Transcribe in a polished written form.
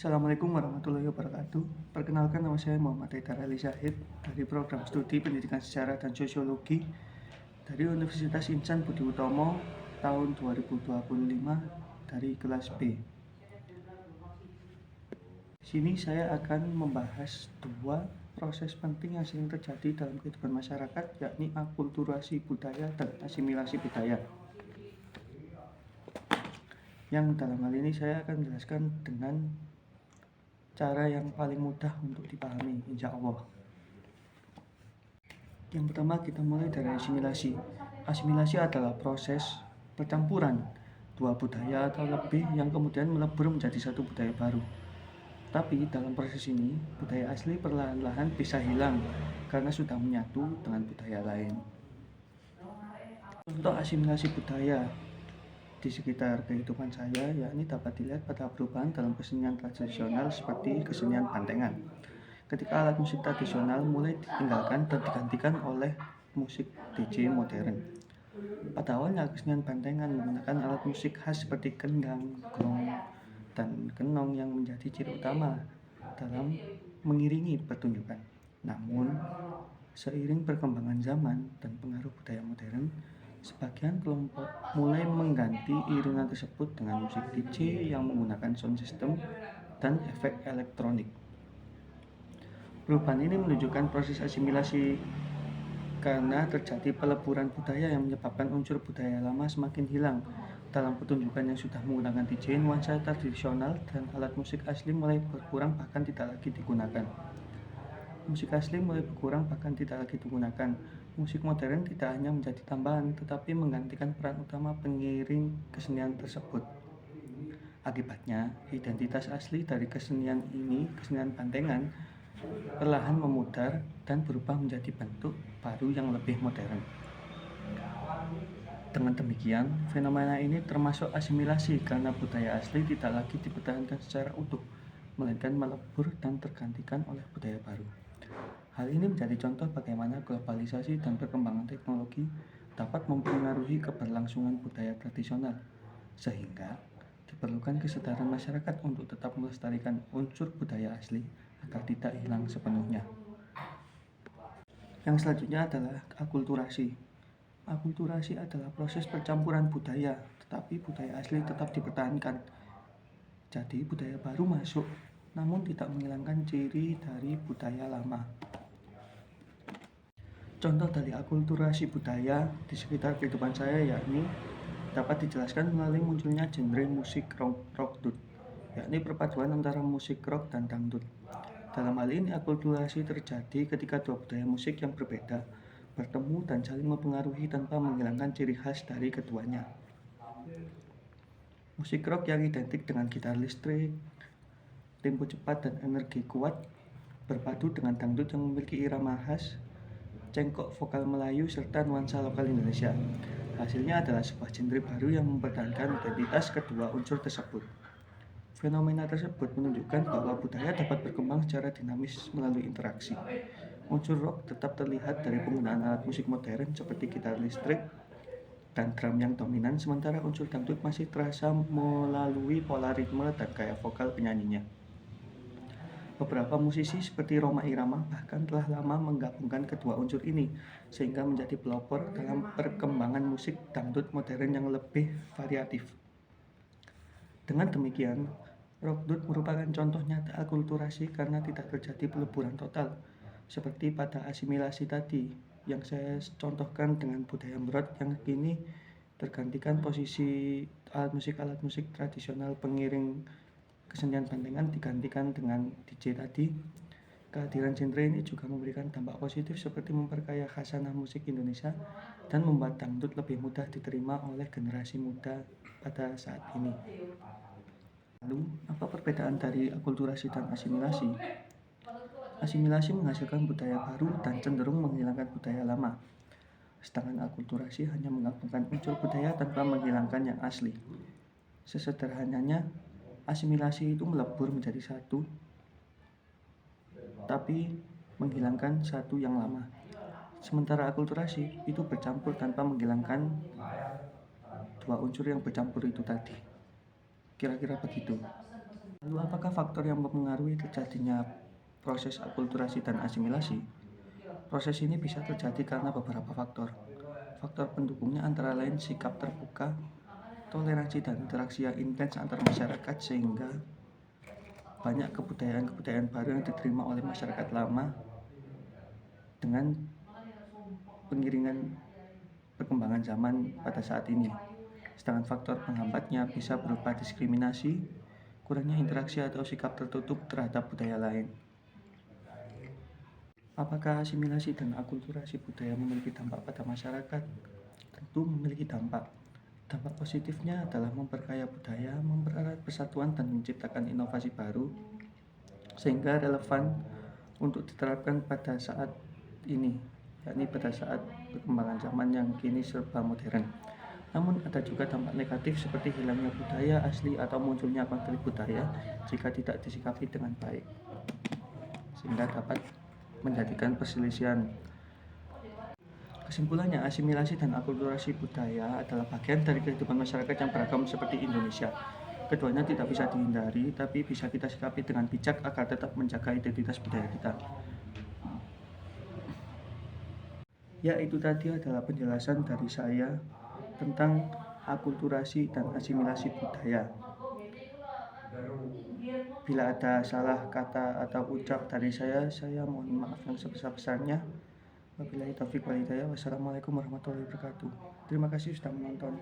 Assalamualaikum warahmatullahi wabarakatuh. Perkenalkan, nama saya Muhammad Haidar Ali Syahid dari program studi Pendidikan Sejarah dan Sosiologi dari Universitas Insan Budi Utomo tahun 2025 dari kelas B. Di sini saya akan membahas dua proses penting yang sering terjadi dalam kehidupan masyarakat, yakni akulturasi budaya dan asimilasi budaya. Yang dalam hal ini saya akan menjelaskan dengan cara yang paling mudah untuk dipahami, insya Allah. Yang pertama, kita mulai dari asimilasi. Asimilasi adalah proses percampuran dua budaya atau lebih yang kemudian melebur menjadi satu budaya baru. Tapi dalam proses ini, budaya asli perlahan-lahan bisa hilang karena sudah menyatu dengan budaya lain. Contoh asimilasi budaya di sekitar kehidupan saya, yakni dapat dilihat pada perubahan dalam kesenian tradisional seperti kesenian bantengan. Ketika alat musik tradisional mulai ditinggalkan dan digantikan oleh musik DJ modern. Pada awalnya kesenian bantengan menggunakan alat musik khas seperti kendang, gong, dan kenong yang menjadi ciri utama dalam mengiringi pertunjukan. Namun, seiring perkembangan zaman dan pengaruh budaya modern, sebagian kelompok mulai mengganti iringan tersebut dengan musik DJ yang menggunakan sound system dan efek elektronik. Perubahan ini menunjukkan proses asimilasi karena terjadi peleburan budaya yang menyebabkan unsur budaya lama semakin hilang. Dalam pertunjukan yang sudah menggunakan DJ, nuansa tradisional dan alat musik asli mulai berkurang bahkan tidak lagi digunakan. Musik modern tidak hanya menjadi tambahan, tetapi menggantikan peran utama pengiring kesenian tersebut. Akibatnya, identitas asli dari kesenian bantengan, perlahan memudar dan berubah menjadi bentuk baru yang lebih modern. Dengan demikian, fenomena ini termasuk asimilasi karena budaya asli tidak lagi dipertahankan secara utuh, melainkan melebur dan tergantikan oleh budaya baru. Hal ini menjadi contoh bagaimana globalisasi dan perkembangan teknologi dapat mempengaruhi keberlangsungan budaya tradisional, sehingga diperlukan kesadaran masyarakat untuk tetap melestarikan unsur budaya asli agar tidak hilang sepenuhnya. Yang selanjutnya adalah akulturasi. Akulturasi adalah proses percampuran budaya, tetapi budaya asli tetap dipertahankan. Jadi budaya baru masuk, namun tidak menghilangkan ciri dari budaya lama. Contoh dari akulturasi budaya di sekitar kehidupan saya yakni dapat dijelaskan melalui munculnya genre musik rock-dut, yakni perpaduan antara musik rock dan dangdut. Dalam hal ini, akulturasi terjadi ketika dua budaya musik yang berbeda bertemu dan saling mempengaruhi tanpa menghilangkan ciri khas dari keduanya. Musik rock yang identik dengan gitar listrik, tempo cepat dan energi kuat berpadu dengan dangdut yang memiliki irama khas, cengkok vokal Melayu, serta nuansa lokal Indonesia. Hasilnya adalah sebuah genre baru yang mempertahankan identitas kedua unsur tersebut. Fenomena tersebut menunjukkan bahwa budaya dapat berkembang secara dinamis melalui interaksi. Unsur rock tetap terlihat dari penggunaan alat musik modern seperti gitar listrik dan drum yang dominan, sementara unsur dangdut masih terasa melalui pola ritme dan gaya vokal penyanyinya. Beberapa musisi seperti Rhoma Irama bahkan telah lama menggabungkan kedua unsur ini, sehingga menjadi pelopor dalam perkembangan musik dangdut modern yang lebih variatif. Dengan demikian, rock-dut merupakan contoh nyata akulturasi karena tidak terjadi peleburan total, seperti pada asimilasi tadi, yang saya contohkan dengan budaya Mrot yang kini tergantikan posisi alat musik tradisional pengiring kesenian bantengan digantikan dengan DJ tadi. Kehadiran genre ini juga memberikan dampak positif seperti memperkaya khasanah musik Indonesia dan membuat dangdut lebih mudah diterima oleh generasi muda pada saat ini. Lalu, apa perbedaan dari akulturasi dan asimilasi? Asimilasi menghasilkan budaya baru dan cenderung menghilangkan budaya lama. Sedangkan akulturasi hanya menggabungkan unsur budaya tanpa menghilangkan yang asli. Sesederhananya, asimilasi itu melebur menjadi satu, tapi menghilangkan satu yang lama. Sementara akulturasi itu bercampur tanpa menghilangkan dua unsur yang bercampur itu tadi. Kira-kira begitu. Lalu apakah faktor yang mempengaruhi terjadinya proses akulturasi dan asimilasi? Proses ini bisa terjadi karena beberapa faktor. Faktor pendukungnya antara lain sikap terbuka, toleransi dan interaksi yang intens antar masyarakat sehingga banyak kebudayaan-kebudayaan baru yang diterima oleh masyarakat lama dengan pengiringan perkembangan zaman pada saat ini. Sedangkan faktor penghambatnya bisa berupa diskriminasi, kurangnya interaksi atau sikap tertutup terhadap budaya lain. Apakah asimilasi dan akulturasi budaya memiliki dampak pada masyarakat? Tentu memiliki dampak. Dampak positifnya adalah memperkaya budaya, mempererat persatuan dan menciptakan inovasi baru sehingga relevan untuk diterapkan pada saat ini, yakni pada saat perkembangan zaman yang kini serba modern. Namun ada juga dampak negatif seperti hilangnya budaya asli atau munculnya konflik budaya jika tidak disikapi dengan baik, sehingga dapat menjadikan perselisihan. Kesimpulannya, asimilasi dan akulturasi budaya adalah bagian dari kehidupan masyarakat yang beragam seperti Indonesia. Keduanya tidak bisa dihindari, tapi bisa kita sikapi dengan bijak agar tetap menjaga identitas budaya kita. Ya, itu tadi adalah penjelasan dari saya tentang akulturasi dan asimilasi budaya. Bila ada salah kata atau ucap dari saya mohon maaf yang sebesar-besarnya. Wabillahi taufiq wal hidayah. Wassalamualaikum warahmatullahi wabarakatuh. Terima kasih sudah menonton.